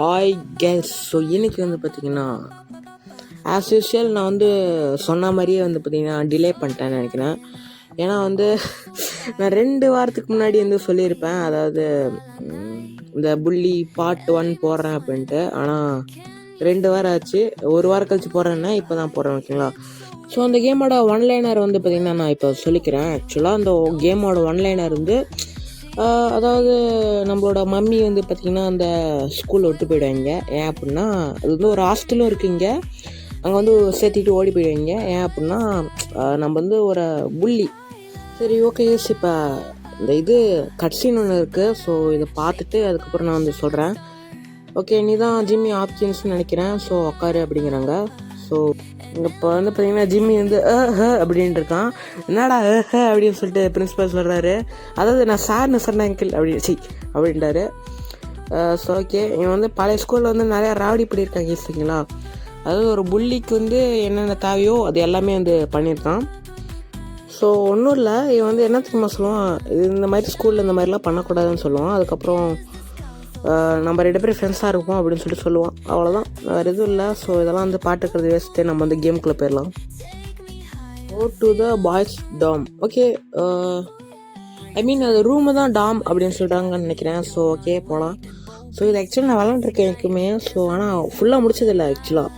I guess so இன்னைக்கு வந்து பார்த்திங்கன்னா ஆஸ் யூஷுவல் நான் வந்து சொன்ன மாதிரியே வந்து பார்த்திங்கன்னா டிலே பண்ணிட்டேன்னு நினைக்கிறேன். ஏன்னா வந்து நான் 2 வாரத்துக்கு முன்னாடி வந்து சொல்லியிருப்பேன், அதாவது இந்த புள்ளி பார்ட் 1 போடுறேன் அப்படின்ட்டு. ஆனால் 2 வாரம் ஆச்சு, 1 வாரம் கழிச்சு போடுறேன்னா இப்போ தான் போடுறேன், ஓகேங்களா? ஸோ அந்த கேமோட ஒன்லைனர் வந்து பார்த்திங்கன்னா நான் இப்போ சொல்லிக்கிறேன். ஆக்சுவலாக அந்த கேமோட ஒன்லைனர் வந்து அதாவது நம்மளோட மம்மி வந்து பார்த்திங்கன்னா அந்த ஸ்கூலில் விட்டு போயிடுவாங்க. ஏன் அப்படின்னா அது வந்து ஒரு ஹாஸ்டலும் இருக்குங்க, அங்கே வந்து சேர்த்திட்டு ஓடி போயிடுவாங்க. ஏன் அப்படின்னா நம்ம வந்து ஒரு புள்ளி. சரி, ஓகே. இப்போ இந்த இது கட்சின்னு ஒன்று இருக்குது. ஸோ இதை பார்த்துட்டு அதுக்கப்புறம் நான் வந்து சொல்கிறேன். ஓகே, நீ தான் ஜிம்மி ஹாப்கின்ஸ்னு நினைக்கிறேன், ஸோ உக்காரு அப்படிங்கிறாங்க. ஸோ இப்போ வந்து பார்த்தீங்கன்னா ஜிம்மி வந்து அப்படின்னு இருக்கான். என்னடா அப்படின்னு சொல்லிட்டு பிரின்ஸிபல் சொல்கிறாரு. அதாவது நான் சார்னு சொன்னேன் அங்கிள் அப்படின்ட்டாரு. ஸோ ஓகே, இவன் வந்து பழைய ஸ்கூலில் வந்து நிறையா ராவடி பண்ணியிருக்காங்க ஈஸிங்களா. அதாவது ஒரு புள்ளிக்கு வந்து என்னென்ன தேவையோ அது எல்லாமே வந்து பண்ணியிருக்கான். ஸோ ஒன்றும் இல்லை, இவன் வந்து என்ன தெரியுமா சொல்லுவான், இந்த மாதிரி ஸ்கூலில் இந்த மாதிரிலாம் பண்ணக்கூடாதுன்னு சொல்லுவான். அதுக்கப்புறம் நம்ம 2 பேரும் ஃப்ரெண்ட்ஸாக இருப்போம் அப்படின்னு சொல்லிட்டு சொல்லுவான். அவ்வளோதான், வேறு எதுவும் இல்லை. ஸோ இதெல்லாம் வந்து பாட்டுக்கிறது வேஸ்ட்டு, நம்ம வந்து கேமுக்குள்ளே போயிடலாம். Go to the boys dorm. Okay, I mean அது ரூமு தான் டாம் அப்படின்னு சொல்கிறாங்கன்னு நினைக்கிறேன். ஸோ ஓகே, போகலாம். ஸோ இது ஆக்சுவலாக நான் விளாண்டுருக்கேன் எனக்குமே. ஸோ ஆனால் ஃபுல்லாக முடிச்சதில்லை ஆக்சுவலாக.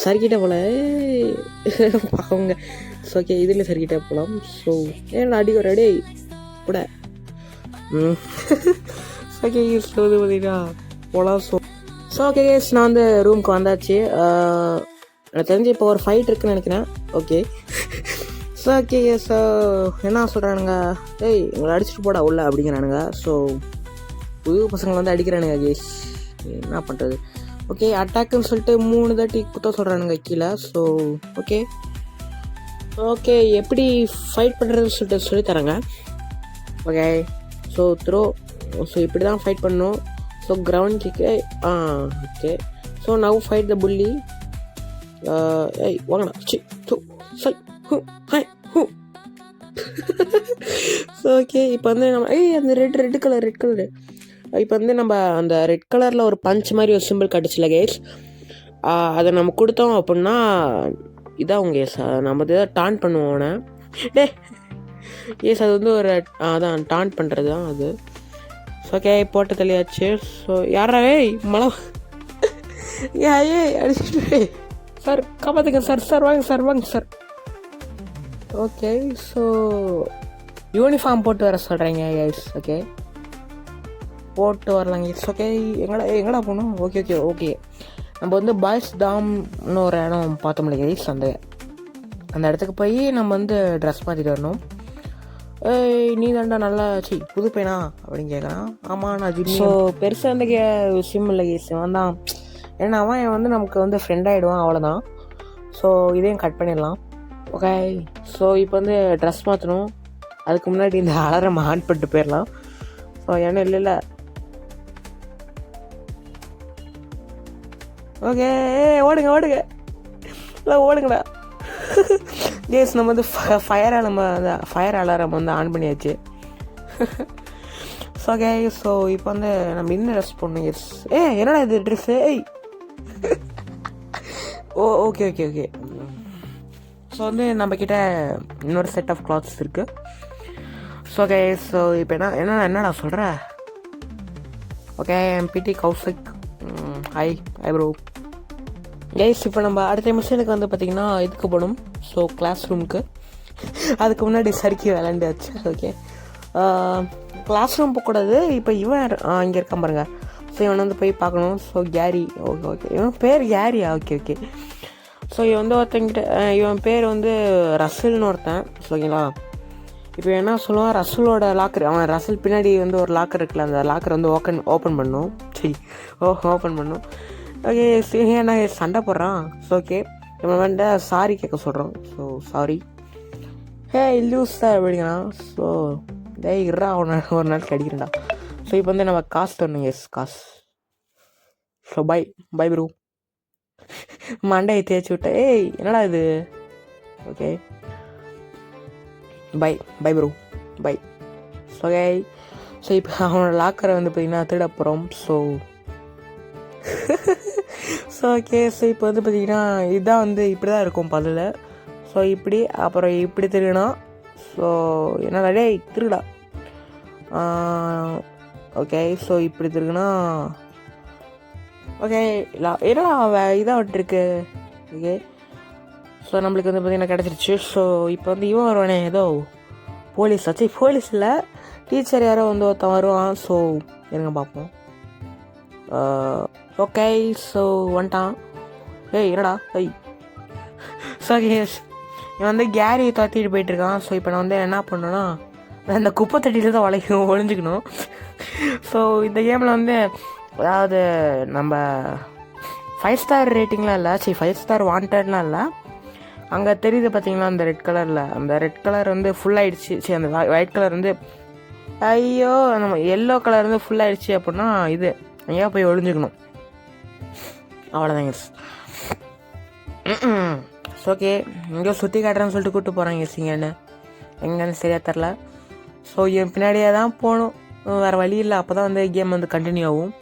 சரிக்கிட்ட போல அவங்க. ஸோ ஓகே, இதில் சரிக்கிட்ட போகலாம். ஸோ ஏன் அடி ஒரு அடி கூட ஓகே சொல்லுது பார்த்தீங்கன்னா போகலாம். ஸோ ஓகே கேஸ், நான் வந்து ரூமுக்கு வந்தாச்சு. எனக்கு தெரிஞ்சு இப்போ ஒரு ஃபைட் இருக்குன்னு நினைக்கிறேன். ஓகே ஸோ ஓகே கேஸ், என்ன சொல்கிறானுங்க, ஏய் உங்களை அடிச்சுட்டு போடா உள்ள அப்படிங்கிறானுங்க. ஸோ புது பசங்களை வந்து அடிக்கிறானுங்க கேஸ், என்ன பண்ணுறது. ஓகே, அட்டாக்குன்னு சொல்லிட்டு 3 தாட்டி குத்த சொல்கிறானுங்க கீழே. ஸோ ஓகே ஓகே, எப்படி ஃபைட் பண்ணுறதுன்னு சொல்லிட்டு சொல்லித்தராங்க. Okay, so throw. ஸோ இப்படி தான் ஃபைட் பண்ணணும். So ground kick. Okay, so now fight த புள்ளி. ஏய் வாங்கண்ணா. ஸோ ஓகே, இப்போ வந்து நம்ம அந்த ரெட் கலர் இப்போ வந்து நம்ம அந்த ரெட் கலரில் ஒரு பஞ்ச் மாதிரி ஒரு சிம்பிள் காட்டுச்சுல கேஸ், அதை நம்ம கொடுத்தோம் அப்படின்னா இதான் உங்க கேஸ், நம்ம இதை டான் பண்ணுவோம். அது வந்து ஒரு அதான் டான் பண்ணுறது தான் அது. ஓகே, போட்டு தெளியாச்சு. ஸோ யாரா மழை அடிச்சுட்டு சார் காப்பாற்றுங்க சார் வாங்க சார். ஓகே, ஸோ யூனிஃபார்ம் போட்டு வர சொல்கிறீங்க கைஸ். ஓகே, போட்டு வரலாங்க கைஸ். ஓகே, எங்கடா போகணும். ஓகே நம்ம வந்து பாய்ஸ் டாம்னு ஒரு இடம் பார்த்தோம்ல கைஸ், அந்த இடத்துக்கு போய் நம்ம வந்து ட்ரெஸ் மாற்றிட்டு வரணும். நீ தாண்டா நல்லா புது பையனா அப்படின்னு கேட்குறான். ஆமாம் நான் ஜிம்மி. ஸோ பெருசாக அந்த விஷயம் இல்லை கேஸ், அவன் தான். ஏன்னா அவன் வந்து நமக்கு வந்து ஃப்ரெண்ட் ஆகிடுவான், அவ்வளோதான். ஸோ இதையும் கட் பண்ணிடலாம். ஓகே, ஸோ இப்போ வந்து ட்ரெஸ் மாற்றணும். அதுக்கு முன்னாடி இந்த அலாரம் ஆன் பண்ணிட்டு போயிடலாம். ஸோ ஏன்னா இல்லை ஓகே, ஓடுங்கடா கேஸ். நம்ம வந்து ஃபயர் அலாரம் வந்து ஆன் பண்ணியாச்சு. ஸோ ஸோ இப்போ வந்து நம்ம இன்னும் ட்ரெஸ் பண்ணணும் கேஸ். என்னடா இது ட்ரெஸ்ஸு? ஓகே ஸோ வந்து நம்மக்கிட்ட இன்னொரு செட் ஆஃப் கிளாத்ஸ் இருக்குது. ஸோ ஸோ இப்போ என்னடா சொல்கிற? ஓகே, பிடி கௌசிக். Hi bro guys. இப்போ நம்ம அடுத்த மிஷனுக்கு வந்து பார்த்திங்கன்னா இதுக்கு போகணும். ஸோ கிளாஸ் ரூமுக்கு. அதுக்கு முன்னாடி சறுக்கி விளாண்டாச்சு. ஓகே, கிளாஸ் ரூம் போகக்கூடாது. இப்போ இவன் இங்கே இருக்கான் பாருங்க. ஸோ இவன் வந்து போய் பார்க்கணும். So carry. ஓகே இவன் பேர் கேரியா? ஓகே ஸோ இவன் வந்து ஒருத்தங்கிட்ட, இவன் பேர் வந்து ரசல்னு ஒருத்தன். ஓகேங்களா, இப்போ என்ன சொல்லுவான், ரசலோட லாக்கர். அவன் ரசல் பின்னாடி வந்து ஒரு லாக்கர் இருக்குல்ல, அந்த லாக்கர் வந்து ஓப்பன் பண்ணும். ஓப்பன் பண்ணும். ஓகே, என்ன சண்டை போடுறான். ஸோ ஓகே, நம்ம வந்து சாரி கேட்க சொல்கிறோம். ஸோ சாரி லூஸ் சார் அப்படிங்கிறான். ஸோ இருறா ஒரு நாள் கிடைக்கிறேன்டா. ஸோ இப்போ வந்து நம்ம காசு தரணும். காசு. So bye bro. மண்டையை தேய்ச்சி விட்டேன். என்னடா இது? Okay bye bro bye. Okay, so இப்போ அவனோட லாக்கரை வந்து பார்த்திங்கன்னா திருட போகிறோம். So so okay. ஸோ இப்போ வந்து பார்த்திங்கன்னா இதுதான் வந்து இப்படி தான் இருக்கும் பல்லில். ஸோ இப்படி அப்புறம் இப்படி திருகுனா, ஸோ என்ன டேய் திருடா. ஓகே. ஸோ இப்படி திருகுனா ஓகே. என்னடா இதாக விட்டுருக்கு. ஓகே. ஸோ நம்மளுக்கு வந்து பார்த்திங்கன்னா கிடச்சிருச்சு. ஸோ இப்போ வந்து இவன் வருவானே ஏதோ போலீஸ் ஆச்சு, போலீஸ் இல்லை டீச்சர் யாரோ வந்து ஒருத்தன் வருவான். ஸோ இருங்க பார்ப்போம். ஓகே. ஸோ வந்துட்டான். ஏய் என்னடா ஐய். ஸோ கேஸ் இவன் வந்து கேரியை துரத்திட்டு போயிட்டுருக்கான். ஸோ இப்போ நான் வந்து என்ன பண்ணணுன்னா அந்த குப்பை தட்டியில் தான் ஒழிஞ்சிக்கணும். ஸோ இந்த கேமில் வந்து அதாவது நம்ம 5 ஸ்டார் ரேட்டிங்லாம் இல்லை, 5 ஸ்டார் வாண்டட்லாம் இல்லை. அங்கே தெரியுது பார்த்தீங்களா அந்த ரெட் கலரில், அந்த ரெட் கலர் வந்து ஃபுல்லாகிடுச்சு. சரி அந்த ஒயிட் கலர் வந்து ஐயோ நம்ம எல்லோ கலர் வந்து ஃபுல்லாகிடுச்சு அப்படின்னா இது எங்கேயா போய் ஒழிஞ்சிக்கணும். அவ்வளோதாங்க. ஓகே. எங்கேயோ சுற்றி காட்டுறேன்னு சொல்லிட்டு கூப்பிட்டு போகிறாங்க எங்கன்னு எங்கன்னு சரியாக தெரில. ஸோ என் பின்னாடியே தான் போகணும், வேறு வழி இல்லை. அப்போ தான் வந்து கேம் வந்து கண்டினியூ ஆகும்.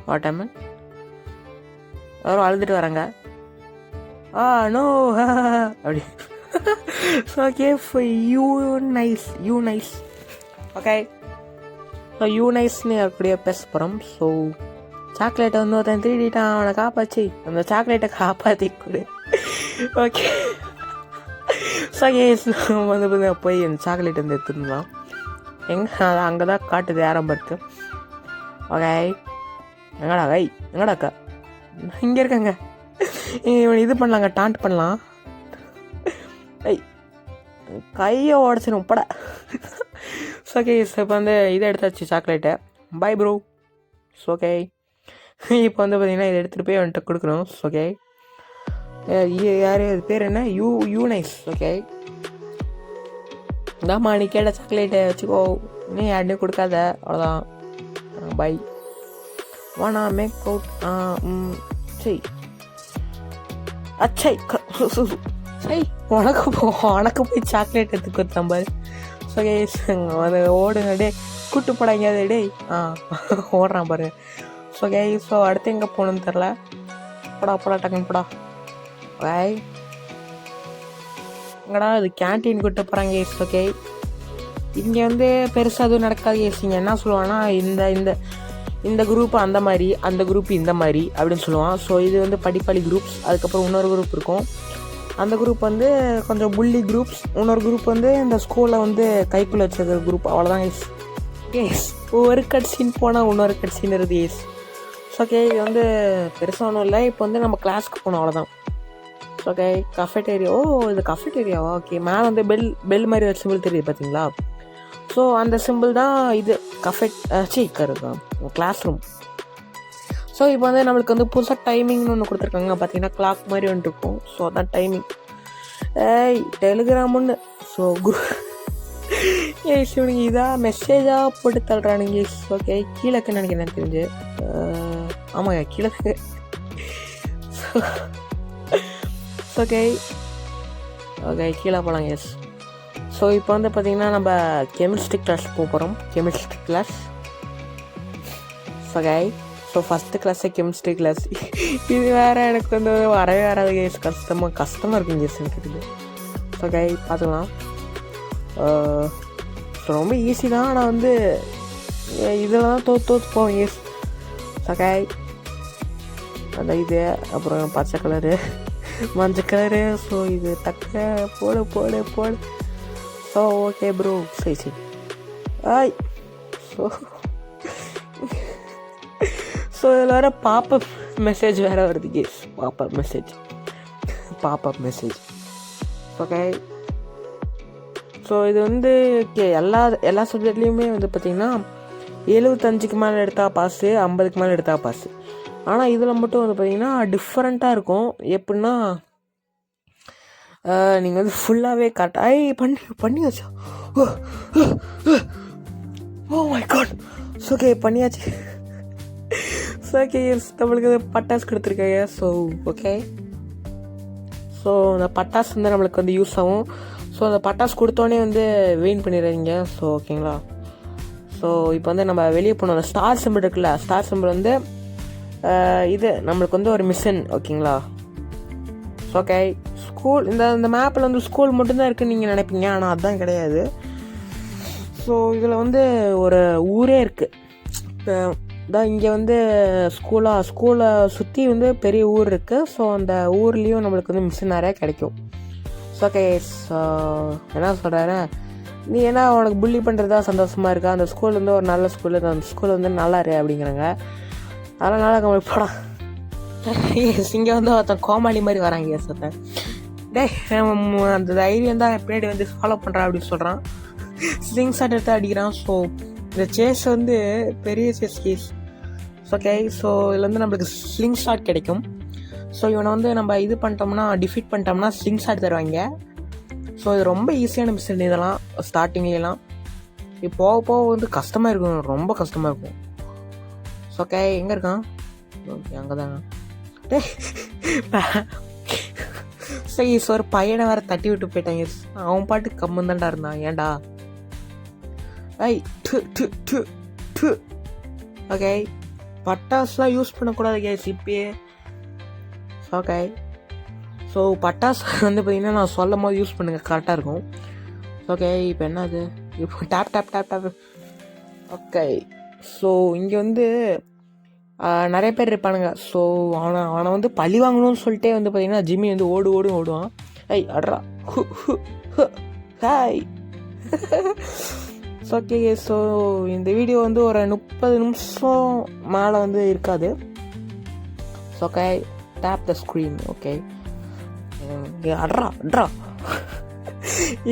வாட் டைம் யாரும் அழுதுட்டு வராங்க. நோ அப்படி. So okay. You nice okay. So you நைஸ்ன்னு அப்படியே பேச போகிறோம். ஸோ சாக்லேட்டை வந்து ஒருத்தன் திருடிட்டான், அவனை காப்பாற்றி அந்த சாக்லேட்டை காப்பாற்றி கொடு. ஓகே. ஸோ கேஸ் வந்து போய் அந்த சாக்லேட் வந்து எடுத்துருந்தான். எங்கே அங்கே தான் காட்டுது ஆரம்பத்து. ஓகே. எங்கடாக்கா இங்கே இருக்காங்க. இவன் இது பண்ணலாங்க, டாண்ட் பண்ணலாம். கையை உடச்சிடும் பட. ஓகே. இப்போ வந்து இதை எடுத்தாச்சு சாக்லேட்டை. Bye bro. ஓகே. இப்போ வந்து பார்த்தீங்கன்னா இதை எடுத்துகிட்டு போய் அவன்கிட்ட கொடுக்கணும். ஓகே. யார் அது பேர் என்ன? You nice. ஓகே. இந்தாம்மா நீ கேட்ட சாக்லேட்டை வச்சுக்கோ, நீ யாருன்னு கொடுக்காத, அவ்வளோதான். பை. வானா மேக் அவுட். சரி அச்சை சரி உனக்கு போய் சாக்லேட் எடுத்து கொடுத்தான் பாரு. ஸோ அதை ஓடுங்க டே, கூட்டு போடாங்க அது டே. ஓடுறான் பாரு. ஸோ ஸோ அடுத்து எங்கே போகணுன்னு தெரில. போடா டக்குன்னு போடா. எங்கடா இது கேன்டீன் கூட்டு போகிறாங்க. S okay. இங்கே வந்து பெருசாக எதுவும் நடக்காது. எஸ் இங்கே என்ன சொல்லுவான்னா இந்த குரூப் அந்த மாதிரி, அந்த குரூப் இந்த மாதிரி அப்படின்னு சொல்லுவான். ஸோ இது வந்து படிப்பாளி குரூப்ஸ். அதுக்கப்புறம் இன்னொரு குரூப் இருக்கும், அந்த குரூப் வந்து கொஞ்சம் புள்ளி குரூப்ஸ். இன்னொரு குரூப் வந்து இந்த ஸ்கூலில் வந்து கைக்குள்ளே வச்சுருக்கிற குரூப். அவ்வளோதான் எஸ். எஸ் ஒரு கட்சின்னு போனால் இன்னொரு கட்சின்னு இருக்குது. S okay. இது வந்து பெருசாக ஒன்றும் இல்லை. இப்போ வந்து நம்ம கிளாஸ்க்கு போகணும், அவ்வளோதான். ஓகே. கஃபெட்டேரியா. இது கஃபெட்டேரியாவா? ஓகே. மேலே வந்து பெல் மாதிரி ஒரு சிம்பிள் தெரியுது பார்த்தீங்களா? ஸோ அந்த சிம்பிள் தான் இது தான் கிளாஸ் ரூம். ஸோ இப்போ வந்து நம்மளுக்கு வந்து புதுசாக டைமிங்னு ஒன்று கொடுத்துருக்காங்க பார்த்தீங்கன்னா, கிளாக் மாதிரி ஒன்று இருக்கும். ஸோ அதான் டைமிங். டெலிகிராமுன்னு. ஸோ இவனுங்க இதாக மெசேஜாக போட்டு தள்ளுறானுங்க. ஓகே. கீழேக்குன்னு நினைக்கிறேன் தெரிஞ்சு. ஆமாங்க கீழே. ஓகே கீழே போகலாங்க. எஸ். ஸோ இப்போ வந்து பார்த்திங்கன்னா நம்ம கெமிஸ்ட்ரி கிளாஸ் போகிறோம். Chemistry class. Okay. So first கிளாஸே கெமிஸ்ட்ரி கிளாஸ். இது வேறு எனக்கு வந்து வரவே வராது கேஸ். கஷ்டமாக இருக்குங்க கேஸ் எனக்கு இது. ஓகே பார்த்துக்கலாம். ஸோ ரொம்ப ஈஸி தான். ஆனால் வந்து இதில் தான் தோற்று போவேன் கேஸ். ஓகே. அந்த இது அப்புறம் பச்சை கலரு, மஞ்சள் கலரு. ஸோ இது தக்க போடு. So okay bro. சரி ஸோ இதில் வேறு பாப்பப் மெசேஜ் வேறு வருது guys. Popup message. Okay. So இது வந்து எல்லா சப்ஜெக்ட்லேயுமே வந்து பார்த்திங்கன்னா 75க்கு மேலே எடுத்தால் பாஸு, 50க்கு மேலே எடுத்தால் பாஸு. ஆனால் இதில் மட்டும் வந்து பார்த்திங்கன்னா டிஃப்ரெண்ட்டாக இருக்கும். எப்படின்னா நீங்கள் வந்து ஃபுல்லாகவே கரெக்டாக பண்ணியாச்சா? Oh my god. ஓகே பண்ணியாச்சு. ஓகே நம்மளுக்கு பட்டாசு கொடுத்துருக்காங்க. So okay. ஸோ அந்த பட்டாசு வந்து நம்மளுக்கு வந்து யூஸ் ஆகும். ஸோ அந்த பட்டாசு கொடுத்தோடனே வந்து வெயின் பண்ணிடுறீங்க. ஸோ ஓகேங்களா. ஸோ இப்போ வந்து நம்ம வெளியே போனோம். ஸ்டார் சிம்பிள் இருக்குல்ல, ஸ்டார் சிம்பிள் வந்து இது நம்மளுக்கு வந்து ஒரு மிஷன். ஓகேங்களா? ஓகே, ஸ்கூல் இந்த மேப்பில் வந்து ஸ்கூல் மட்டும்தான் இருக்குதுன்னு நீங்கள் நினைப்பீங்க, ஆனால் அதுதான் கிடையாது. ஸோ இதில் வந்து ஒரு ஊரே இருக்குது. தான் இங்கே வந்து ஸ்கூலை சுற்றி வந்து பெரிய ஊர் இருக்குது. ஸோ அந்த ஊர்லேயும் நம்மளுக்கு வந்து மிஷின் நிறையா கிடைக்கும். ஸோ ஓகே, என்ன சொல்கிறேன்னா, நீ என்ன உனக்கு புள்ளி பண்ணுறதா சந்தோஷமாக இருக்கா? அந்த ஸ்கூல் வந்து ஒரு நல்ல ஸ்கூலு, அந்த ஸ்கூல் வந்து நல்லா இரு அப்படிங்கிறாங்க. அதெல்லாம் நல்லா நம்மளுக்கு போடா. இங்கே வந்து ஒருத்தன் கோமாளி மாதிரி வராங்க. ஒருத்தன் அந்த தைரியம் தான் பின்னாடி வந்து ஃபாலோ பண்ணுறான் அப்படின்னு சொல்கிறான். ஸ்லிங் ஷாட் எடுத்து அடிக்கிறான். ஸோ இந்த சேஸ் வந்து பெரிய சேஸ் கேஸ். ஓகே, ஸோ இதில் வந்து நம்மளுக்கு ஸ்லிங் ஷாட் கிடைக்கும். ஸோ இவனை வந்து நம்ம இது பண்ணிட்டோம்னா, டிஃபீட் பண்ணிட்டோம்னா ஸ்லிங் ஷாட் தருவாங்க. ஸோ இது ரொம்ப ஈஸியான மிஷன் இதெல்லாம் ஸ்டார்டிங்லாம். இப்போ போக வந்து கஷ்டமாக இருக்கும், ரொம்ப கஷ்டமாக இருக்கும். ஓகே, எங்கே இருக்கான்? ஓகே, அங்கே தாங்க. சரி, ஒரு பையனை வேறு தட்டி விட்டு போயிட்டாங்க. அவன் பாட்டு கம்மன் தான்டா இருந்தான். ஏன்டா? ஐய் ஓகே, பட்டாசுலாம் யூஸ் பண்ணக்கூடாது கேஸ் இப்பயே. ஓகே, ஸோ பட்டாசு வந்து பார்த்திங்கன்னா நான் சொல்லும் போது யூஸ் பண்ணுங்கள், கரெக்டாக இருக்கும். ஓகே, இப்போ என்னது? இப்போ tap tap tap tap. Okay, so இங்கே வந்து நிறைய பேர் இருப்பானுங்க. ஸோ அவனை வந்து பழி வாங்கணும்னு சொல்லிட்டே வந்து பார்த்திங்கன்னா ஜிம்மி வந்து ஓடுவான். ஐய் அட்ரா ஹாய். ஓகே, ஸோ இந்த வீடியோ வந்து ஒரு 30 நிமிஷம் மேலே வந்து இருக்காது. Okay, tap the screen. Okay, அட்ரா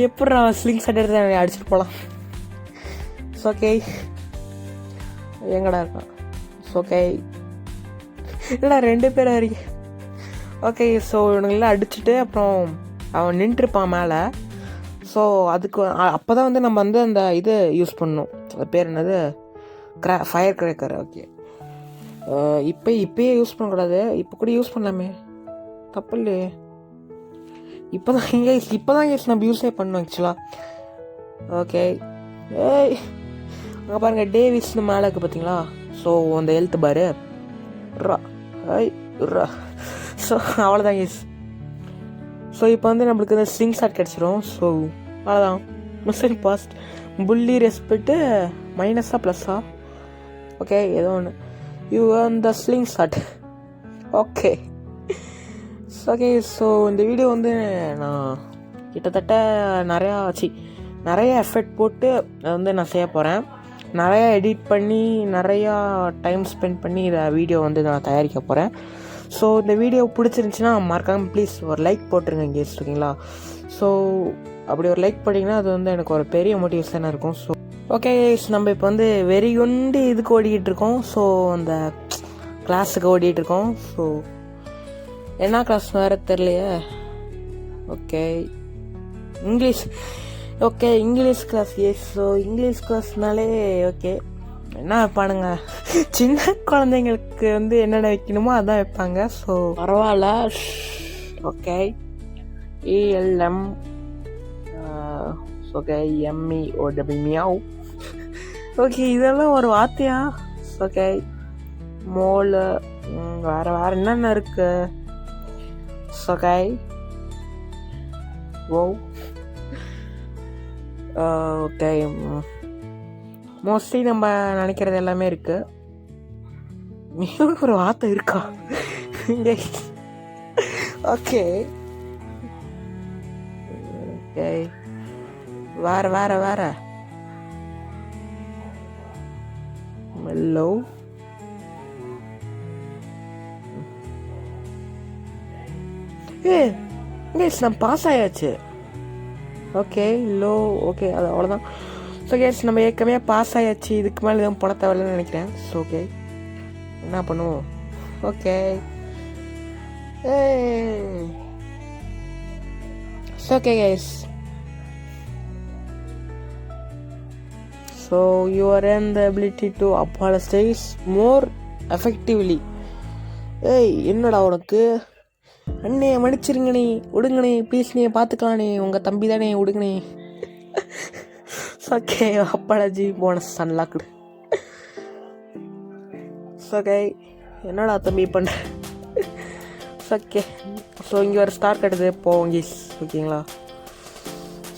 எப்படி ஸ்லிங் ஷாட் எடுத்து அடிச்சுட்டு போகலாம். ஓகே, எங்கடா இருக்கான்? ஓகே, இல்லைடா 2 பேர் வரைக்கும். ஓகே, ஸோ இவனுங்களாம் அடிச்சுட்டு அப்புறம் அவன் நின்றுருப்பான் மேலே. ஸோ அதுக்கு அப்போ தான் வந்து நம்ம வந்து அந்த இது யூஸ் பண்ணணும். அது பேர் என்னது? ஃபயர் கிரேக்கர். ஓகே, இப்போயே யூஸ் பண்ணக்கூடாது, இப்போ கூட யூஸ் பண்ணலாமே, தப்பு இல்லையே. இப்போ தான் நம்ம யூஸே பண்ணோம் ஆக்சுவலாக. ஓகே, ஏய் அங்கே பாருங்கள், டேவிஸ்னு மேலே இருக்குது பார்த்தீங்களா? ஸோ அந்த ஹெல்த் பாரு ஸோ அவ்வளோதான் கேஸ். ஸோ இப்போ வந்து நம்மளுக்கு இந்த ஸ்லிங் ஷாட் கிடச்சிரும். ஸோ அவ்வளோதான், மிஷன் பாஸ்ட். புள்ளி ரெஸ்பெக்ட்டு மைனஸா ப்ளஸ்ஸா? ஓகே, ஏதோ ஒன்று. You earn the slingshot. Okay okay, so இந்த வீடியோ வந்து நான் கிட்டத்தட்ட நிறைய எஃபர்ட் போட்டு வந்து நான் செய்ய போகிறேன். நிறையா எடிட் பண்ணி நிறையா டைம் ஸ்பெண்ட் பண்ணி இதை வீடியோ வந்து நான் தயாரிக்க போகிறேன். ஸோ இந்த வீடியோ பிடிச்சிருந்துச்சின்னா மறக்காமல் ப்ளீஸ் ஒரு லைக் போட்டுருங்க கேஸ். ஓகேங்களா? ஸோ அப்படி ஒரு லைக் பண்ணிங்கன்னா அது வந்து எனக்கு ஒரு பெரிய மோட்டிவேஷனாக இருக்கும். ஸோ ஓகே, நம்ம இப்போ வந்து வெறிகுண்டு இதுக்கு ஓடிக்கிட்டு இருக்கோம். ஸோ அந்த கிளாஸுக்கு ஓடிக்கிட்டு இருக்கோம். ஸோ என்ன கிளாஸ் வேறு தெரியலையே. Okay, English. Okay, English class. Yes, so English கிளாஸ்னாலே ஓகே என்ன வைப்பானுங்க, சின்ன குழந்தைங்களுக்கு வந்து என்னென்ன வைக்கணுமோ அதான் வைப்பாங்க. ஸோ பரவாயில்ல. Okay, ELM okay, MEOW. Okay, இதெல்லாம் ஒரு வார்த்தையா? ஓகே, மோல் வேறு என்னென்ன இருக்கு? ஓகே, ஓ ஓகே, மோஸ்ட்லி நம்ம நினைக்கிறது எல்லாமே இருக்கு. ஒரு வார்த்தை இருக்கா? ஓகே ஓகே, வேற மெல்லோ. நம்ம பாஸ் ஆயாச்சு. Okay, low. ஓகே, அது அவ்வளோதான். ஸோ கேஸ் நம்ம ஏற்கனவே பாஸ் ஆயாச்சு, இதுக்கு மேலே எதுவும் போட தேவையில்லைன்னு நினைக்கிறேன். ஸோ ஓகே, என்ன பண்ணுவோம்? Okay, okay case. So you are in the ability to apologize more effectively. என்னடா உனக்கு? அண்ணே மன்னிச்சிருங்கண்ணே, விடுங்கண்ணே ப்ளீஸ், நீ பார்த்துக்கலாண்ணே, உங்கள் தம்பி தானே, விடுங்கண்ணே. Okay apology bonus unlocked. Okay என்னடா தம்பி பண்ண. ஓகே ஸோ இங்கே ஒரு ஸ்டார் கட்டுது போங்க ஓகேங்களா.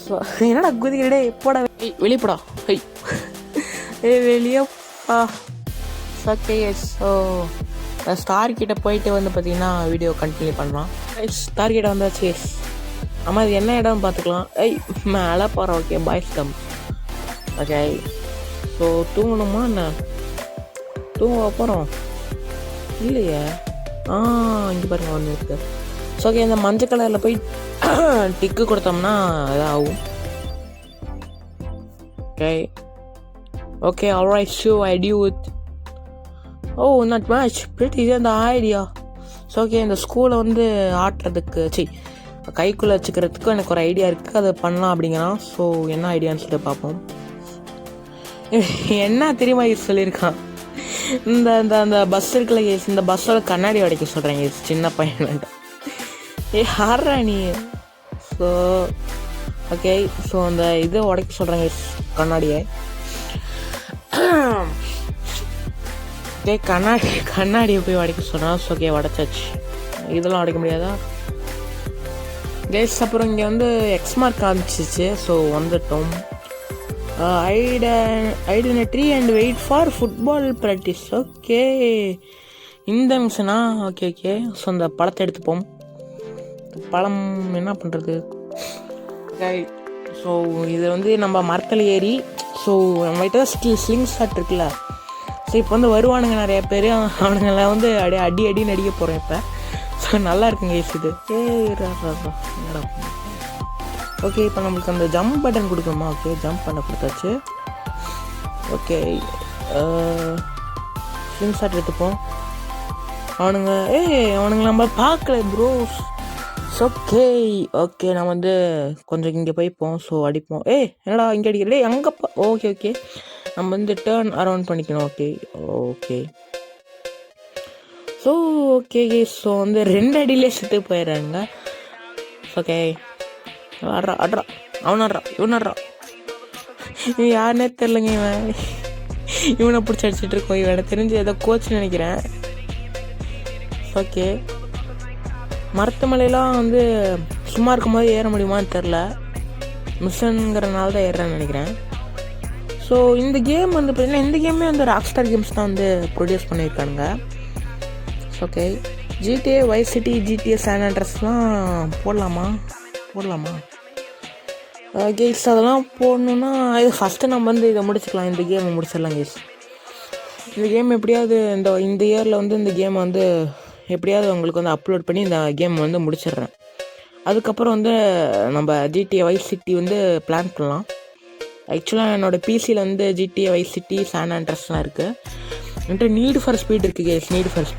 ஸோ என்னடா குதிக்கிறே எப்போடா வெளிப்படா வெளியப்பா. ஓகே ஸோ ஸ்டார் கிட்ட போயிட்டு வந்து பார்த்தீங்கன்னா வீடியோ கண்டினியூ பண்ணலாம். ஸ்டார் கிட்ட வந்தாச்சு. ஆமாம் இது என்ன இடம் பார்த்துக்கலாம். மேலே போகிறோம். Okay boys come. Okay so தூங்கணுமா என்ன? தூங்க போகிறோம் இல்லையே. இங்கே பாருங்க ஒன்று இருக்குது. ஸோ ஓகே இந்த மஞ்சள் கலரில் போய் டிக்கு கொடுத்தோம்னா இதாகும். Okay okay alright so I do with not match pretty இது அந்த ஐடியா. ஸோ ஓகே இந்த ஸ்கூலை வந்து ஆட்டுறதுக்கு கைக்குள்ளே வச்சுக்கிறதுக்கும் எனக்கு ஒரு ஐடியா இருக்குது. அதை பண்ணலாம் அப்படிங்கிறான். ஸோ என்ன ஐடியான்னு சொல்லிட்டு பார்ப்போம். என்ன தெரியுமா சொல்லியிருக்கான், இந்த இந்த அந்த பஸ் இருக்குல்ல கேஸ், இந்த பஸ்ஸோட கண்ணாடி உடைக்க சொல்கிறேன் கேஸ் சின்ன பையன். யாரா நீ? ஸோ ஓகே ஸோ அந்த இதை உடைக்க சொல்கிறேன் கேஸ் கண்ணாடியை. கண்ணாடியை போய் உடைக்க சொல்கிறான். ஸோ ஓகே உடைச்சாச்சு. இதெல்லாம் உடைக்க முடியாதா கேஸ்? அப்புறம் இங்கே வந்து எக்ஸ் மார்க் காமிச்சிச்சு. ஸோ வந்துட்டோம். Identity and wait for football practice. Okay இந்த மிஷனா? ஓகே ஓகே ஸோ அந்த பழத்தை எடுத்துப்போம். பழம் என்ன பண்ணுறது? ஸோ இது வந்து நம்ம மரத்தில் ஏறி, ஸோ நம்மகிட்ட தான் ஸ்லிங் ஷாட் இருக்குல்ல. ஸோ இப்போ வந்து வருவானுங்க நிறைய பேர், அவனுங்கெல்லாம் வந்து அடின்னு அடிக்க போகிறேன் இப்போ. ஸோ நல்லா இருக்குங்க இது. ஓகே இப்போ நம்மளுக்கு அந்த ஜம்ப் பட்டன் கொடுக்கணுமா? ஓகே ஜம்ப் பண்ண கொடுத்தாச்சு. ஓகே ஸ்லிங் ஷாட் எடுத்துப்போம். அவனுங்க நம்ம பார்க்கல ப்ரோஸ். ஓகே ஓகே நம்ம வந்து கொஞ்சம் இங்கே போய்ப்போம். ஸோ அடிப்போம். என்னடா இங்கே அடிக்கிறே அங்கப்பா. ஓகே ஓகே நம்ம வந்து டேர்ன் அரவுண்ட் பண்ணிக்கணும். Okay okay so okay so வந்து 2 அடியிலே செத்து போயிடுறாங்க. ஓகே ஆடுறா அவன் இவன் ஆடுறா. இவன் யாருன்னே தெரிலங்க. இவனை பிடிச்சி அடிச்சிட்டு இருக்கோம். இவனை தெரிஞ்சு ஏதோ கோச்சுன்னு நினைக்கிறேன். ஓகே மரத்து மலையெல்லாம் வந்து சும்மா இருக்கும் போது ஏற முடியுமான்னு தெரில. மிஷனுங்கிறனால தான் ஏறுறேன்னு நினைக்கிறேன். ஸோ இந்த கேம் வந்து பார்த்தீங்கன்னா இந்த கேமே வந்து ராக்ஸ்டார் கேம்ஸ் தான் வந்து ப்ரொடியூஸ் பண்ணியிருக்காங்க. Okay GTA Vice City, GTA San ஆண்ட்ரஸ்லாம் போடலாமா? கேஸ் அதெல்லாம் போடணுன்னா இது ஃபஸ்ட்டு நம்ம வந்து இதை முடிச்சுக்கலாம். இந்த கேமை முடிச்சிடலாம் கேஸ். இந்த கேம் எப்படியாவது இந்த இயரில் வந்து இந்த கேமை வந்து எப்படியாவது உங்களுக்கு வந்து அப்லோட் பண்ணி இந்த கேம் வந்து முடிச்சிடுறேன். அதுக்கப்புறம் வந்து நம்ம GTA வைஸ் சிட்டி வந்து பிளான் பண்ணலாம். ஆக்சுவலாக என்னோடய பிசியில் வந்து GTA வைஸ் சிட்டி, சான் ஆண்ட்ரஸ்லாம் இருக்குது. என்கிட்ட நீட் ஃபார் ஸ்பீட் இருக்குது கேஸ். நீட் ஃபார்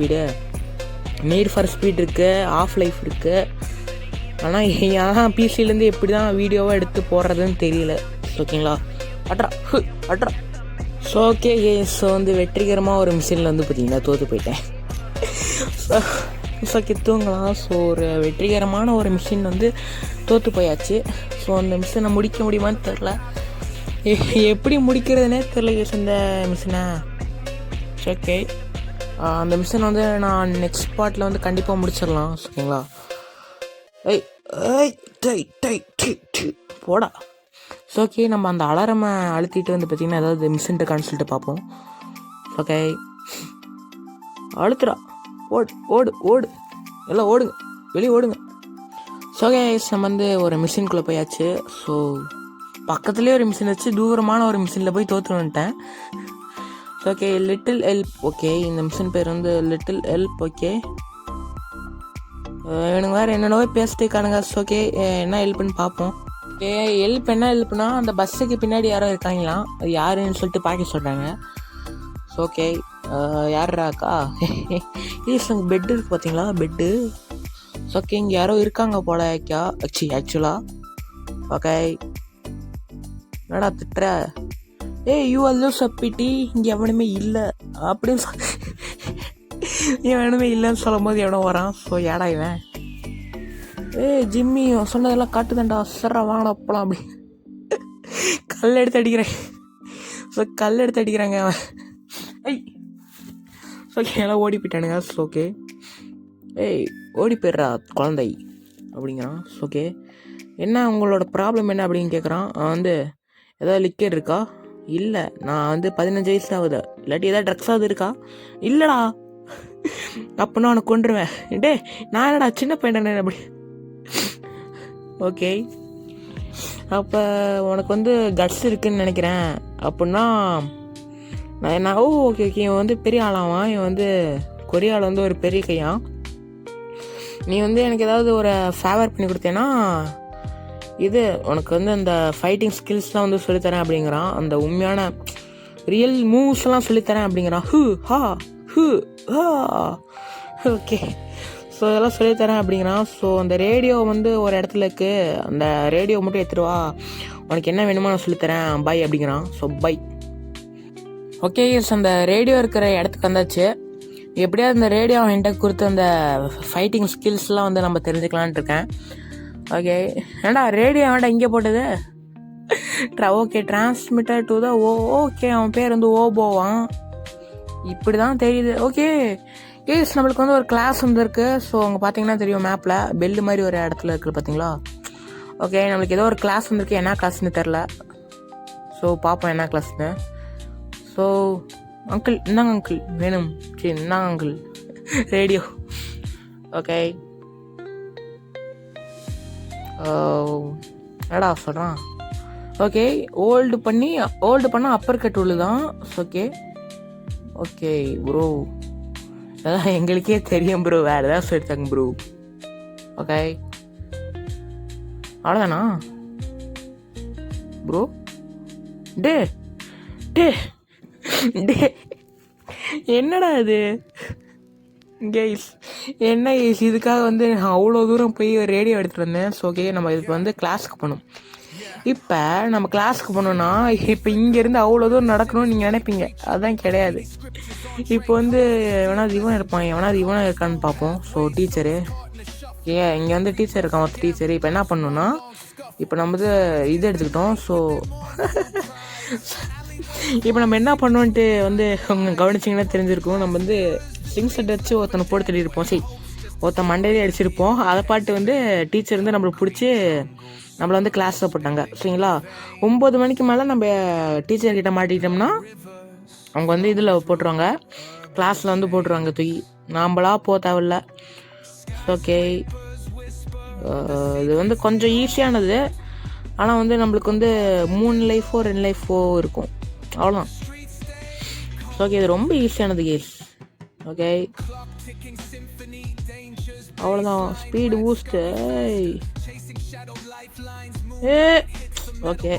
ஸ்பீட் இருக்குது, ஆஃப் லைஃப் இருக்குது. ஆனால் ஏன் பிசிலேருந்து எப்படி தான் வீடியோவாக எடுத்து போடுறதுன்னு தெரியல. ஓகேங்களா அட்ரா. ஸோ ஓகே ஸோ வந்து வெற்றிகரமாக ஒரு மிஷினில் வந்து பார்த்தீங்கன்னா தோற்று போயிட்டேன். ஓகே தூங்கலாம். ஸோ ஒரு வெற்றிகரமான ஒரு மிஷின் வந்து தோற்று போயாச்சு. ஸோ அந்த மிஷினை முடிக்க முடியுமான்னு தெரில, எப்படி முடிக்கிறதுனே தெரில கேஸ் இந்த மிஷினை. ஓகே அந்த மிஷினை வந்து நான் நெக்ஸ்ட் பார்ட்டில் வந்து கண்டிப்பாக முடிச்சிடலாம். ஓகேங்களா? போடா. ஸோ ஓகே நம்ம அந்த அலாரமை அழுத்திட்டு வந்து பார்த்திங்கன்னா ஏதாவது மிஷின்ட்டு இருக்கான்னு சொல்லிட்டு பார்ப்போம். ஓகே அழுத்துறா. ஓடு எல்லாம் ஓடுங்க, வெளியே ஓடுங்க. ஸோ கேஸ் நம்ம வந்து ஒரு மிஷின்குள்ளே போயாச்சு. ஸோ பக்கத்துலேயே ஒரு மிஷின் வச்சு தூரமான ஒரு மிஷினில் போய் தோற்று வந்துட்டேன். Okay little help. ஓகே இந்த மிஷின் பேர் வந்து லிட்டில் ஹெல்ப். ஓகே எனக்கு வேறு என்னென்னவோ பேசிட்டு இருக்கானுங்க. ஓகே என்ன ஹெல்ப்னு பார்ப்போம். என்ன ஹெல்ப்னா அந்த பஸ்ஸுக்கு பின்னாடி யாரோ இருக்காங்களாம், அது யாருன்னு சொல்லிட்டு பார்க்க சொல்கிறாங்க. ஓகே யாராக்கா பெட்டு இருக்குது பார்த்தீங்களா, பெட்டு. ஓகே இங்கே யாரோ இருக்காங்க போல ஆக்சுவலாக. ஓகே என்னடா திட்டுற? யூ அல்லோ சப்பிட்டி, இங்கே எவனுமே இல்லை அப்படின்னு எவனுமே இல்லைன்னு சொல்லும் போது எவனோ வரான். ஸோ ஏடா இவன்? ஜிம்மி சொன்னதெல்லாம் காட்டுதாண்டா, சர்றா வாங்கடா போலாம் அப்படி கல் எடுத்து அடிக்கிறேன். ஸோ கல் எடுத்து அடிக்கிறாங்க அவன். ஓகே எல்லாம் ஓடி போயிட்டானுங்க. ஓகே ஏய் ஓடி போயிடுறா குழந்தை அப்படிங்கிறான். ஓகே என்ன உங்களோட ப்ராப்ளம் என்ன அப்படின்னு கேட்குறான். அவன் ஏதாவது லிக்கர் இருக்கா? இல்லை, நான் 15 வயசு ஆகுது. இல்லாட்டி ஏதாவது ட்ரக்ஸாவது இருக்கா? இல்லைடா. அப்போனா அவனை கொண்டுருவேன். டே நான் என்னடா சின்ன பையன் அப்படி. ஓகே அப்போ உனக்கு கட்ஸ் இருக்குன்னு நினைக்கிறேன் அப்படின்னா நான் ஓகே ஓகே இவன் பெரிய ஆளாவான். இவன் கொரியாவில் ஒரு பெரிய கையான். நீ எனக்கு ஏதாவது ஒரு ஃபேவர் பண்ணி கொடுத்தேன்னா உனக்கு அந்த ஃபைட்டிங் ஸ்கில்ஸ்லாம் சொல்லித்தரேன் அப்படிங்கிறான். அந்த உண்மையான ரியல் மூவ்ஸ்லாம் சொல்லித்தரேன் அப்படிங்கிறான். ஓகே ஸோ இதெல்லாம் சொல்லித்தரேன் அப்படிங்கிறான். ஸோ அந்த ரேடியோ ஒரு இடத்துல இருக்குது, அந்த ரேடியோ மட்டும் எடுத்துருவா, உனக்கு என்ன வேணுமோ நான் சொல்லித்தரேன் பை அப்படிங்கிறான். So bye. ஓகே அந்த ரேடியோ இருக்கிற இடத்துக்கு வந்தாச்சு. எப்படியாவது அந்த ரேடியோ என்கிட்ட கொடுத்து அந்த ஃபைட்டிங் ஸ்கில்ஸ்லாம் நம்ம தெரிஞ்சுக்கலான்ட்டு இருக்கேன். ஓகே ஏண்டா ரேடியோ வேண்டாம் இங்கே போட்டது. Okay transmitter to the okay அவன் பேர் ஓபோவான். இப்படி தான் தெரியுது. ஓகே கேஸ் நம்மளுக்கு ஒரு கிளாஸ் இருக்குது. ஸோ அங்கே பார்த்தீங்கன்னா தெரியும் மேப்பில் பெல்லு மாதிரி ஒரு இடத்துல இருக்குது பார்த்தீங்களா. ஓகே நம்மளுக்கு ஏதோ ஒரு கிளாஸ் வந்திருக்கு, என்ன கிளாஸ்ன்னு தெரில. ஸோ பார்ப்போம் என்ன கிளாஸ்ன்னு. ஸோ அங்கிள் இந்தாங்க அங்கிள் வேணும். சரி இந்தாங்க அங்கிள் ரேடியோ. ஓகே என்னடா சொல்கிறான். ஓகே ஓல்டு பண்ணால் அப்பர் கட் உள்ளு தான். ஓகே ஓகே ப்ரோ அதான் எங்களுக்கே தெரியும் ப்ரோ, வேறு ஏதாவது சொல்லித்தாங்க ப்ரோ. ஓகே அவ்வளோதானா ப்ரோ? டே டே டே என்னடா இது கேஸ்? என்ன கேஸ் இதுக்காக நான் அவ்வளோ தூரம் போய் ரேடியோ எடுத்துகிட்டு வந்தேன். ஸோ ஓகே நம்ம இதுக்கு கிளாஸுக்கு போகணும். இப்போ நம்ம கிளாஸுக்கு போனோம்னா இப்போ இங்கேருந்து அவ்வளோ தூரம் நடக்கணும்னு நீங்கள் நினைப்பீங்க, அதுதான் கிடையாது. இப்போ எவனாவது இவன் இருப்பான், எவனாவது இவனா இருக்கான்னு பார்ப்போம். ஸோ டீச்சரு இங்கே டீச்சர் இருக்கான், மொத்த டீச்சரு. இப்போ என்ன பண்ணணும்னா இப்போ நம்ம இது எடுத்துக்கிட்டோம். ஸோ இப்போ நம்ம என்ன பண்ணோன்ட்டு அவங்க கவனிச்சிங்கன்னா தெரிஞ்சிருக்கும். நம்ம ஸ்ட்ரிங் செட் வச்சு ஒருத்தனை போட்டு தள்ளியிருப்போம். சரி ஒருத்தன் மண்டையிலே அடிச்சிருப்போம். அதை பாட்டு டீச்சர் நம்மளுக்கு பிடிச்சி நம்மளை கிளாஸில் போட்டாங்க. சரிங்களா 9 மணிக்கு மேலே நம்ம டீச்சர்கிட்ட மாட்டிக்கிட்டோம்னா அவங்க இதில் போட்டுருவாங்க, கிளாஸில் போட்டுருவாங்க தூக்கி. நாம்பளா போக தேவையில்ல. ஓகே இது கொஞ்சம் ஈஸியானது. ஆனால் நம்மளுக்கு 3 லைஃபோ 2 லைஃபோ இருக்கும், அவ்வளோதான். ஓகே இது ரொம்ப ஈஸியானது கேஸ். ஓகே அவ்வளோதான். Speed boost. ஓகே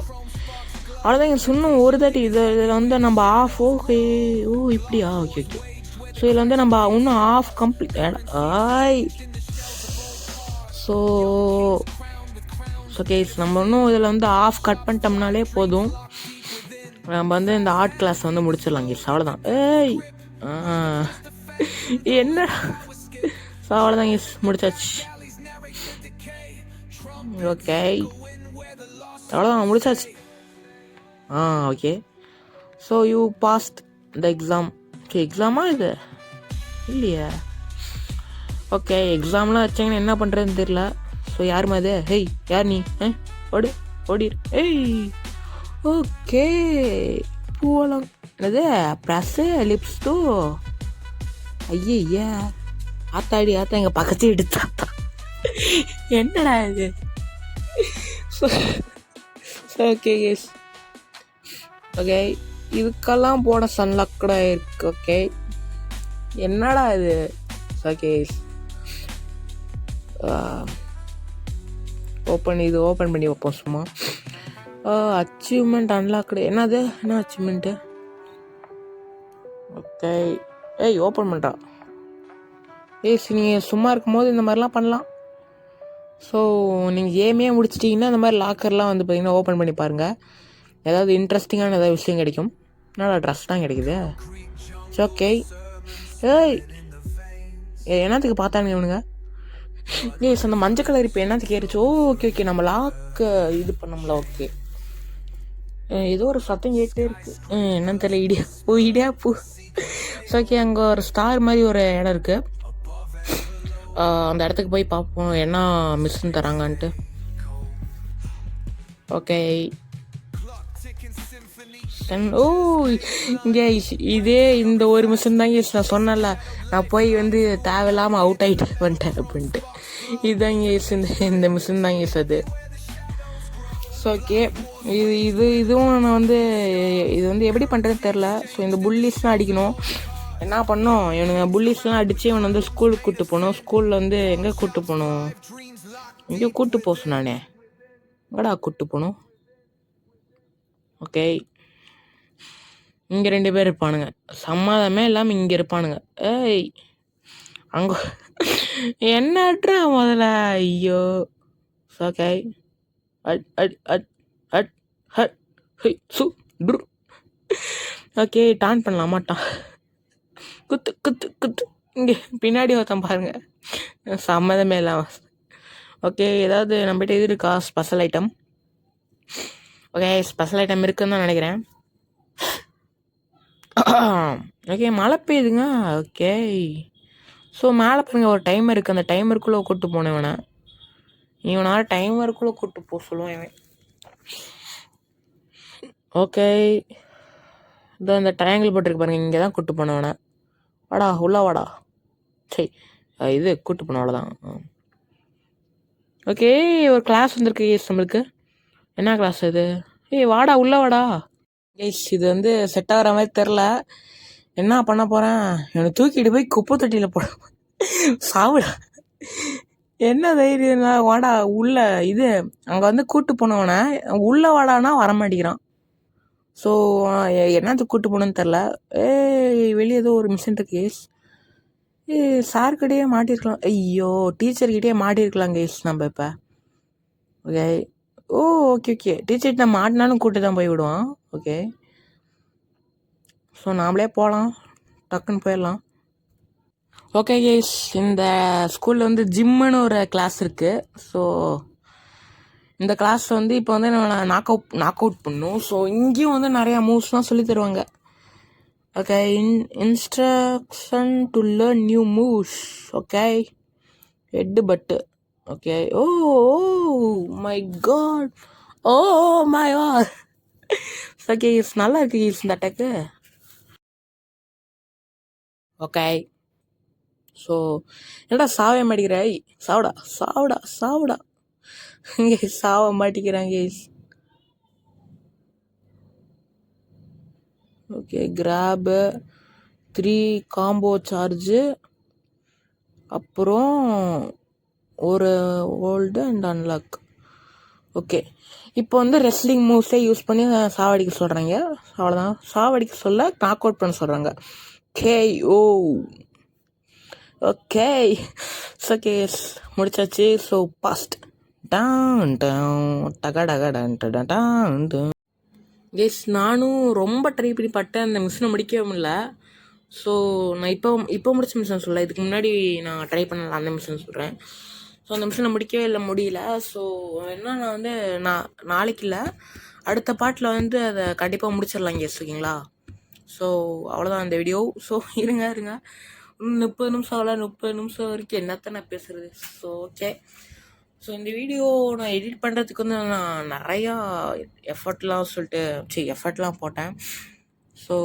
அவ்வளோதான். இன்னும் ஒரு தாட்டி இதில் நம்ம ஆஃப். ஓகே இப்படியா? ஓகே ஓகே ஸோ இதில் நம்ம இன்னும் ஆஃப் கம்ப்ளீட் ஆய். ஸோ ஓகே நம்ம இன்னும் இதில் ஆஃப் கட் பண்ணிட்டோம்னாலே போதும், நம்ம இந்த ஆர்ட் கிளாஸ் முடிச்சிடலாம் கேஸ். அவ்வளோதான். ஏய் என்ன? ஸோ அவ்வளோதான் கேஸ், முடிச்சாச்சு. ஓகே அவ்வளோதான் முடிச்சாச்சு. Okay so you passed the exam. Okay எக்ஸாமா இது இல்லையா? ஓகே எக்ஸாம்லாம் வச்சாங்கன்னா என்ன பண்ணுறதுன்னு தெரியல. ஸோ யாருமா இது? ஹேய் யார் நீ? ஓடிரு. ஏய் ஓகே பூவெல்லாம் என்னது ப்ரெஸ்ஸு லிப்ஸ்டோ? ஐயா ஆத்தாடி ஆத்தா எங்கள் பக்கத்து எடுத்தாத்தா. என்னடா இது? Okay case. ஓகே இதுக்கெல்லாம் போன சன்லாக் கூட இருக்கு. ஓகே என்னடா இது? ஓகே ஓப்பன் பண்ணி வைப்போம் சும்மா. Achievement unlocked. என்னது? என்ன அச்சீவ்மெண்ட்டு? ஓகே ஏய் ஓப்பன் பண்ணுறா. நீங்கள் சும்மா இருக்கும்போது இந்த மாதிரிலாம் பண்ணலாம். ஸோ நீங்கள் கேமே முடிச்சிட்டிங்கன்னா இந்த மாதிரி லாக்கர்லாம் பார்த்தீங்கன்னா ஓப்பன் பண்ணி பாருங்கள், ஏதாவது இன்ட்ரெஸ்டிங்கான ஏதாவது விஷயம் கிடைக்கும். என்னடா ட்ரெஸ் தான் கிடைக்குது. ஸோ ஓகே ஏய் என்னத்துக்கு பார்த்தானுங்க இவனுங்க? ஏஸ் அந்த மஞ்சள் கலர் இப்போ என்னத்துக்கு ஏறிச்சு? ஓகே ஓகே நம்ம லாக்கு இது பண்ணோம்ல. ஓகே ஏதோ ஒரு சத்தம் கேட்டே இருக்கு, என்னன்னு தெரியல. இடியாப்பூ. ஸோ ஓகே, அங்கே ஒரு ஸ்டார் மாதிரி ஒரு இடம் இருக்குது. அந்த இடத்துக்கு போய் பார்ப்போம் என்ன மிஷின் தராங்கன்ட்டு. ஓகே. ஓ இங்கே இதே இந்த ஒரு மிஷின் தாங்க நான் சொன்னல, நான் போய் வந்து தேவையில்லாமல் அவுட் ஆகிட்டு வந்துட்டேன் அப்படின்ட்டு. இதுதாங்க இந்த மிஷின் தாங்க அது. ஸோ ஓகே, இதுவும் நான் வந்து இது வந்து எப்படி பண்ணுறதுன்னு தெரில. ஸோ இந்த புல்லிஸ்லாம் அடிக்கணும். என்ன பண்ணோம், இவனுங்க புல்லிஸ்லாம் அடித்து இவனை வந்து ஸ்கூலுக்கு கூப்பிட்டு போகணும். ஸ்கூலில் வந்து எங்கே கூப்பிட்டு போகணும், எங்கேயோ கூப்பிட்டு போக சொன்னானே, எங்கடா கூப்பிட்டு போகணும். ஓகே, இங்கே 2 பேர் இருப்பானுங்க, சம்மதமே இல்லாமல் இங்கே இருப்பானுங்க. ஏய் அங்கே என்னட்றா முதல்ல, ஐயோ. ஓகே, ஓகே, டான் பண்ணலாமா? குத்து குத்து குத்து. இங்கே பின்னாடி ஒருத்தன் பாருங்க, சம்மதமே இல்லாம. ஓகே, ஏதாவது நம்மகிட்ட இது இருக்கா special item? Okay, special item இருக்குன்னு தான் நினைக்கிறேன். ஓகே, மழை பெய்யுதுங்க. ஓகே, ஸோ மேலே பாருங்க ஒரு டைமர் இருக்குது, அந்த டைமருக்குள்ளே கூப்பிட்டு போனேன் இவனால் டைமருக்குள்ளே கூப்பிட்டு போக சொல்லுவேன் இவன். ஓகே, இதோ இந்த ட்ரையாங்கிள் போட்டிருக்கு பாருங்க, இங்கே தான் கூப்பிட்டு போனவனை. வாடா உள்ளே வாடா. சரி, இது கூப்பிட்டு போன அவ்வளோதான். ஓகே, ஒரு கிளாஸ் வந்துருக்கு நம்மளுக்கு. என்ன கிளாஸ் இது? வாடா உள்ளே வாடா. இது வந்து செட் ஆகிற மாதிரி தெரில. என்ன பண்ண போகிறேன், என்னை தூக்கிட்டு போய் குப்பை தொட்டியில் போட சாவிடா. என்ன தைரியம், வாடா உள்ள. இது அங்கே வந்து கூட்டு போனவனை உள்ளே வாடானா வரமாட்டேங்கிறான். ஸோ என்னத்துக்கு கூட்டு போகணுன்னு தெரில. வெளியே ஏதோ ஒரு மிஷின் இருக்கு கேஸ். சார்கிட்டயே மாட்டிருக்கலாம், ஐயோ டீச்சர்கிட்டயே மாட்டிருக்கலாம் கேஸ் நம்ம இப்போ. ஓகே, ஓகே ஓகே, டீச்சர்கிட்ட மாட்டினாலும் கூட்டு தான் போய் விடுவான். ஓகே, ஸோ நாமளே போகலாம், டக்குன்னு போயிடலாம். ஓகே கேஸ், இந்த ஸ்கூலில் வந்து ஜிம்முன்னு ஒரு கிளாஸ் இருக்குது. ஸோ இந்த கிளாஸ் வந்து இப்போ வந்து நான் நாக் அவுட் பண்ணும். ஸோ இங்கேயும் வந்து நிறையா மூவ்ஸ்லாம் சொல்லி தருவாங்க. Okay, instruction to learn new moves. Okay, headbutt. Okay, oh my god, oh my god. Okay, நல்லா இருக்கு இந்த அட்டாக்கு. ஓகே, ஸோ என்னடா சாவே மாட்டேங்கிற, சாவுடா சாவுடா சாவுடா. இங்கே சாவ மாட்டேங்கிறாங்க. ஓகே, கிராபு 3 காம்போ சார்ஜு, அப்புறம் ஒரு ஓல்டு அண்ட் அன்லாக். ஓகே, இப்போ வந்து ரெஸ்லிங் மூவ்ஸே யூஸ் பண்ணி சாவடிக்க சொல்கிறாங்க. அவ்வளோதான், சாவடிக்க சொல்ல நாக் அவுட் பண்ண சொல்கிறாங்க. KO. ஓகே, ஓகே முடிச்சாச்சு. ஸோ பாஸ்ட் டான் டான் டகா டகா டான் டகா டான் டான். கேஸ் நானும் ரொம்ப ட்ரை பண்ணி பட்டேன், அந்த மிஷினை முடிக்கவே முடியல. ஸோ நான் இப்போ முடிச்ச மிஷின் சொல்ல, இதுக்கு முன்னாடி நான் ட்ரை பண்ணல அந்த மிஷின் சொல்கிறேன். ஸோ அந்த மிஷினை முடிக்கவே முடியல. ஸோ என்ன, நான் வந்து நாளைக்கு இல்லை அடுத்த பாட்டில் வந்து அதை கண்டிப்பாக முடிச்சிடலாம் கேஸ். ஓகேங்களா? ஸோ அவ்வளோதான் அந்த வீடியோ. ஸோ இருங்க 30 நிமிஷம் ஆகல, 30 நிமிஷம் வரைக்கும் என்னத்த நான் பேசுகிறது. ஸோ ஓகே, ஸோ இந்த வீடியோ நான் எடிட் பண்ணுறதுக்கு வந்து நான் நிறையா எஃபர்ட்லாம் போட்டேன். ஸோ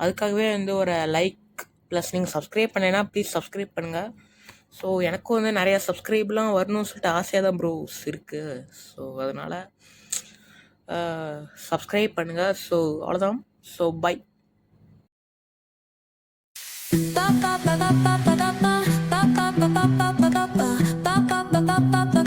அதுக்காகவே வந்து ஒரு லைக் ப்ளஸ் நீங்கள் சப்ஸ்கிரைப் பண்ணேன்னா ப்ளீஸ் சப்ஸ்கிரைப் பண்ணுங்கள். ஸோ எனக்கும் வந்து நிறையா சப்ஸ்கிரைப்லாம் வரணும்னு சொல்லிட்டு ஆசையாக தான் ப்ரோஸ் இருக்குது. ஸோ அதனால் சப்ஸ்கிரைப் பண்ணுங்கள். ஸோ அவ்வளோதான். So bye. Ba ba ba ba ba ba ba ba ba ba ba ba ba ba ba ba ba ba ba